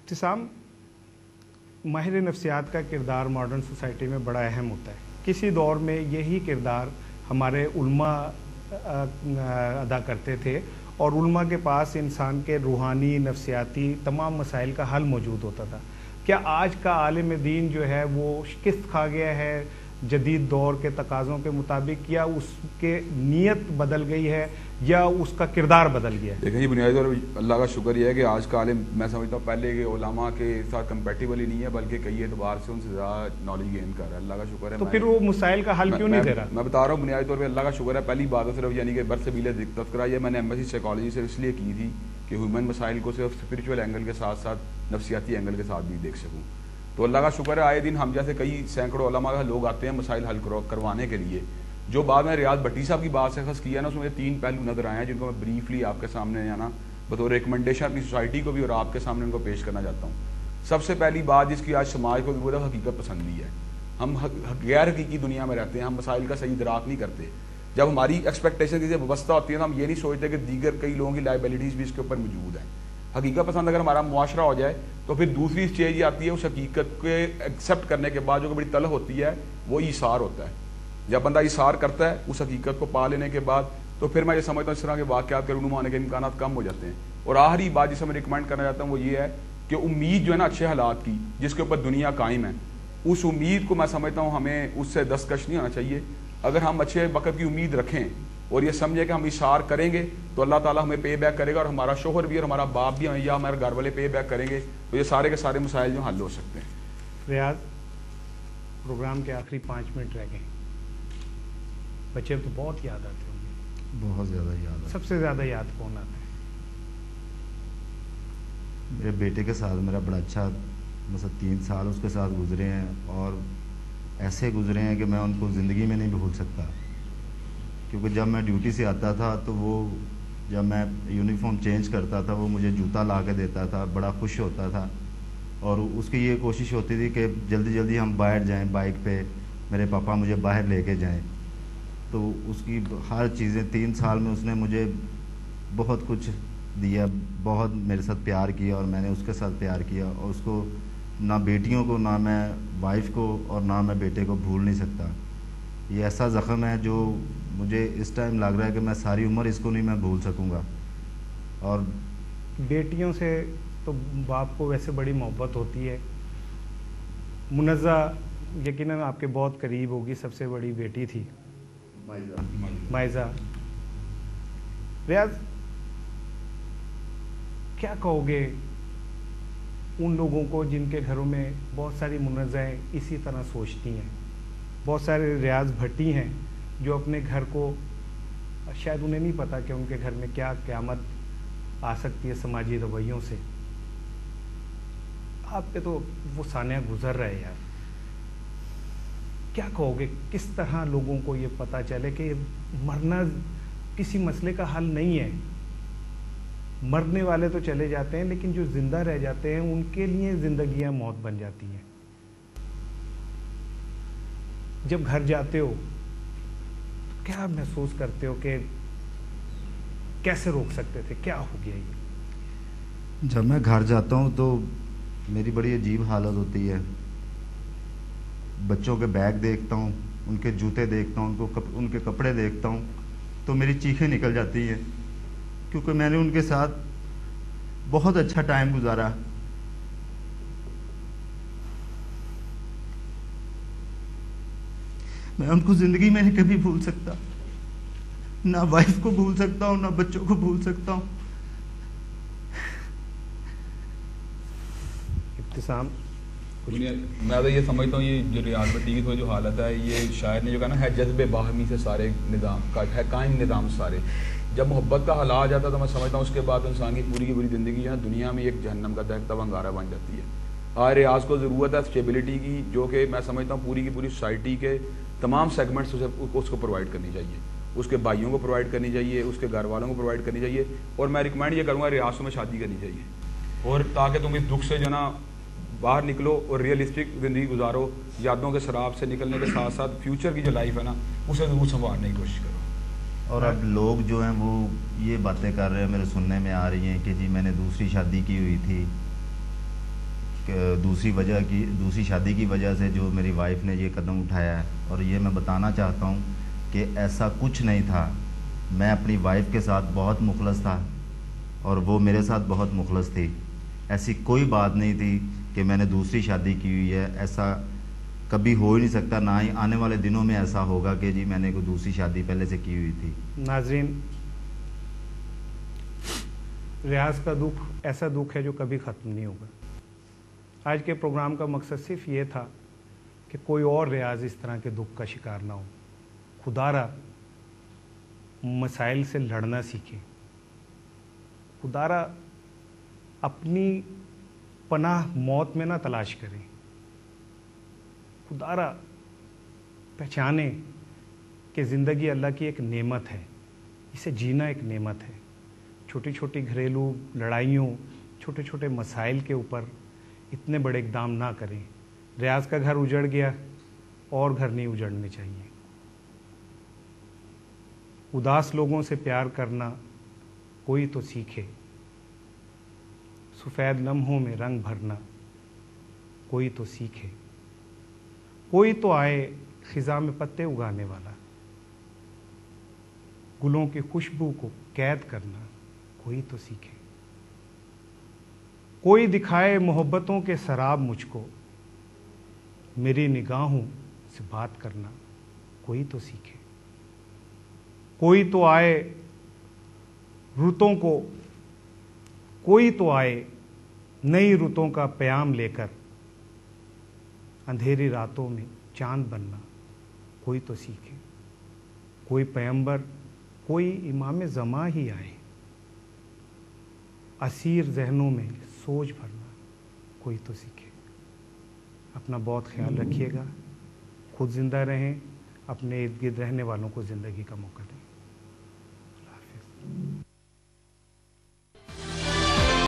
ابتسام، ماہر نفسیات کا کردار ماڈرن سوسائٹی میں بڑا اہم ہوتا ہے. کسی دور میں یہی کردار ہمارے علماء ادا کرتے تھے اور علماء کے پاس انسان کے روحانی نفسیاتی تمام مسائل کا حل موجود ہوتا تھا. کیا آج کا عالم دین جو ہے وہ شکست کھا گیا ہے جدید دور کے تقاضوں کے مطابق، یا اس کے نیت بدل گئی ہے یا اس کا کردار بدل گیا ہے؟ دیکھیں جی، بنیادی طور پر اللہ کا شکر یہ ہے کہ آج کا عالم میں سمجھتا ہوں پہلے کے علماء کے ساتھ کمپیٹیبل ہی نہیں ہے، بلکہ کئی اعتبار سے ان سے زیادہ نالج گین کر رہا ہے. اللہ کا شکر ہے. تو پھر وہ مسائل کا حل کیوں نہیں دے رہا؟ میں بتا رہا ہوں بنیادی طور پہ اللہ کا شکر ہے. پہلی بات ہے صرف یعنی کہ برسبیل تذکرہ یہ میں نے ایمبیسی سائیکالوجی سے اس لیے کی تھی کہ ہیومن مسائل کو صرف اسپریچول اینگل کے ساتھ ساتھ نفسیاتی اینگل کے ساتھ بھی دیکھ سکوں. تو اللہ کا شکر ہے آئے دن ہم جیسے کئی سینکڑوں علماء لوگ آتے ہیں مسائل حل کروانے کے لیے. جو بعد میں ریاض بھٹی صاحب کی بات سے خاص کیا نا، اس میں 3 پہلو نظر آئے ہیں جن کو میں بریفلی آپ کے سامنے نا بطور ریکمنڈیشن اپنی سوسائٹی کو بھی اور آپ کے سامنے ان کو پیش کرنا چاہتا ہوں. سب سے پہلی بات جس کی آج سماج کو ضرورت ہے، حقیقت پسندی ہے. ہم غیر حقیقی دنیا میں رہتے ہیں، ہم مسائل کا صحیح ادراک نہیں کرتے. جب ہماری ایکسپیکٹیشن کسی وابستہ ہوتی ہے تو ہم یہ نہیں سوچتے کہ دیگر کئی لوگوں کی لائبلٹیز بھی اس کے اوپر موجود ہیں. حقیقت پسند اگر ہمارا معاشرہ ہو جائے تو پھر دوسری اسٹیج یہ آتی ہے اس حقیقت کو ایکسیپٹ کرنے کے بعد جو کہ بڑی طلب ہوتی ہے، وہ ایثار ہوتا ہے. جب بندہ ایثار کرتا ہے اس حقیقت کو پا لینے کے بعد، تو پھر میں یہ سمجھتا ہوں اس طرح کے واقعات کے رونما ہونے کے امکانات کم ہو جاتے ہیں. اور آخری بات جسے میں ریکمینڈ کرنا چاہتا ہوں وہ یہ ہے کہ امید جو ہے نا اچھے حالات کی جس کے اوپر دنیا قائم ہے، اس امید کو میں سمجھتا ہوں ہمیں اس سے دستکش نہیں ہونا چاہیے. اگر ہم اچھے وقت کی امید رکھیں اور یہ سمجھے کہ ہم اشار کریں گے تو اللہ تعالیٰ ہمیں پے بیک کرے گا، اور ہمارا شوہر بھی اور ہمارا باپ بھی یا ہمارے گھر والے پے بیک کریں گے، تو یہ سارے کے سارے مسائل جو حل ہو سکتے ہیں. ریاض، پروگرام کے آخری 5 منٹ رہ گئے. بچے تو بہت یاد آتے ہوں گے. بہت زیادہ یاد آتے. سب سے زیادہ یاد کون آتا ہے؟ میرے بیٹے کے ساتھ میرا بڑا اچھا مثلا 3 سال اس کے ساتھ گزرے ہیں، اور ایسے گزرے ہیں کہ میں ان کو زندگی میں نہیں بھول سکتا. کیونکہ جب میں ڈیوٹی سے آتا تھا تو وہ جب میں یونیفارم چینج کرتا تھا وہ مجھے جوتا لا کے دیتا تھا، بڑا خوش ہوتا تھا. اور اس کی یہ کوشش ہوتی تھی کہ جلدی جلدی ہم باہر جائیں بائک پہ، میرے پاپا مجھے باہر لے کے جائیں. تو اس کی ہر چیزیں 3 سال میں اس نے مجھے بہت کچھ دیا، بہت میرے ساتھ پیار کیا اور میں نے اس کے ساتھ پیار کیا. اور اس کو نہ بیٹیوں کو، نہ میں وائف کو اور نہ میں بیٹے کو بھول نہیں سکتا. یہ ایسا زخم ہے جو مجھے اس ٹائم لگ رہا ہے کہ میں ساری عمر اس کو نہیں میں بھول سکوں گا. اور بیٹیوں سے تو باپ کو ویسے بڑی محبت ہوتی ہے. منزہ یقیناً آپ کے بہت قریب ہوگی، سب سے بڑی بیٹی تھی مائزہ. ریاض، کیا کہو گے ان لوگوں کو جن کے گھروں میں بہت ساری منزہیں اسی طرح سوچتی ہیں؟ بہت سارے ریاض بھٹی ہیں جو اپنے گھر کو شاید انہیں نہیں پتا کہ ان کے گھر میں کیا قیامت آ سکتی ہے سماجی رویوں سے. آپ پہ تو وہ سانحہ گزر رہے یار. کیا کہو گے کس طرح لوگوں کو یہ پتہ چلے کہ مرنا کسی مسئلے کا حل نہیں ہے؟ مرنے والے تو چلے جاتے ہیں لیکن جو زندہ رہ جاتے ہیں ان کے لیے زندگیاں موت بن جاتی ہیں. جب گھر جاتے ہو تو کیا محسوس کرتے ہو کہ کیسے روک سکتے تھے، کیا ہو گیا یہ؟ جب میں گھر جاتا ہوں تو میری بڑی عجیب حالت ہوتی ہے. بچوں کے بیگ دیکھتا ہوں، ان کے جوتے دیکھتا ہوں، ان کے کپڑے دیکھتا ہوں تو میری چیخیں نکل جاتی ہیں، کیونکہ میں نے ان کے ساتھ بہت اچھا ٹائم گزارا. میں ان کو زندگی میں نہیں کبھی بھول سکتا، نہ وائف کو بھول سکتا ہوں، نہ بچوں کو بھول سکتا ہوں. ابتسام، میں تو یہ سمجھتا ہوں یہ جو ریاض بھٹی کی جو حالت ہے، یہ شاعر نے جو کہا نا ہے جذب باہمی سے سارے نظام کا ہے قائم نظام سارے. جب محبت کا حال آ جاتا تو میں سمجھتا ہوں اس کے بعد انسان کی پوری زندگی جو ہے دنیا میں ایک جہنم کا دہتا ہوا انگارہ بن جاتی ہے. آج ریاض کو ضرورت ہے اسٹیبلٹی کی، جو کہ میں سمجھتا ہوں پوری کی پوری سوسائٹی کے تمام سیگمنٹس اس کو پرووائڈ کرنی چاہیے. اس کے بھائیوں کو پرووائڈ کرنی چاہیے، اس کے گھر والوں کو پرووائڈ کرنی چاہیے. اور میں ریکمینڈ یہ کروں گا ریاض میں شادی کرنی چاہیے، اور تاکہ تم اس دکھ سے جو نا باہر نکلو اور ریئلسٹک زندگی گزارو. یادوں کے سراب سے نکلنے کے ساتھ ساتھ فیوچر کی جو لائف ہے نا اسے ضرور سنوارنے کی کوشش کرو. اور اب لوگ جو ہیں وہ یہ باتیں کر رہے ہیں، میرے سننے میں آ رہی ہیں کہ جی میں نے دوسری شادی کی ہوئی تھی. دوسری شادی کی وجہ سے جو میری وائف نے یہ قدم اٹھایا ہے، اور یہ میں بتانا چاہتا ہوں کہ ایسا کچھ نہیں تھا. میں اپنی وائف کے ساتھ بہت مخلص تھا اور وہ میرے ساتھ بہت مخلص تھی. ایسی کوئی بات نہیں تھی کہ میں نے دوسری شادی کی ہوئی ہے. ایسا کبھی ہو ہی نہیں سکتا، نہ ہی آنے والے دنوں میں ایسا ہوگا کہ جی میں نے کوئی دوسری شادی پہلے سے کی ہوئی تھی. ناظرین، ریاض کا دکھ ایسا دکھ ہے جو کبھی ختم نہیں ہوگا. آج کے پروگرام کا مقصد صرف یہ تھا کہ کوئی اور ریاض اس طرح کے دکھ کا شکار نہ ہو. خدا را مسائل سے لڑنا سیکھیں. خدا را اپنی پناہ موت میں نہ تلاش کریں. خدا را پہچانیں کہ زندگی اللہ کی ایک نعمت ہے، اسے جینا ایک نعمت ہے. چھوٹی چھوٹی گھریلو لڑائیوں، چھوٹے چھوٹے مسائل کے اوپر اتنے بڑے اقدام نہ کریں. ریاض کا گھر اجڑ گیا، اور گھر نہیں اجڑنے چاہیے. اداس لوگوں سے پیار کرنا کوئی تو سیکھے. سفید لمحوں میں رنگ بھرنا کوئی تو سیکھے. کوئی تو آئے خزاں میں پتے اگانے والا. گلوں کی خوشبو کو قید کرنا کوئی تو سیکھے. کوئی دکھائے محبتوں کے سراب مجھ کو. میری نگاہوں سے بات کرنا کوئی تو سیکھے. کوئی تو آئے رتوں کو، کوئی تو آئے نئی رتوں کا پیام لے کر. اندھیری راتوں میں چاند بننا کوئی تو سیکھے. کوئی پیغمبر، کوئی امام زماں ہی آئے. اسیر ذہنوں میں سوچ بھرنا کوئی تو سیکھے. اپنا بہت خیال رکھیے گا. خود زندہ رہیں، اپنے ارد گرد رہنے والوں کو زندگی کا موقع دیں.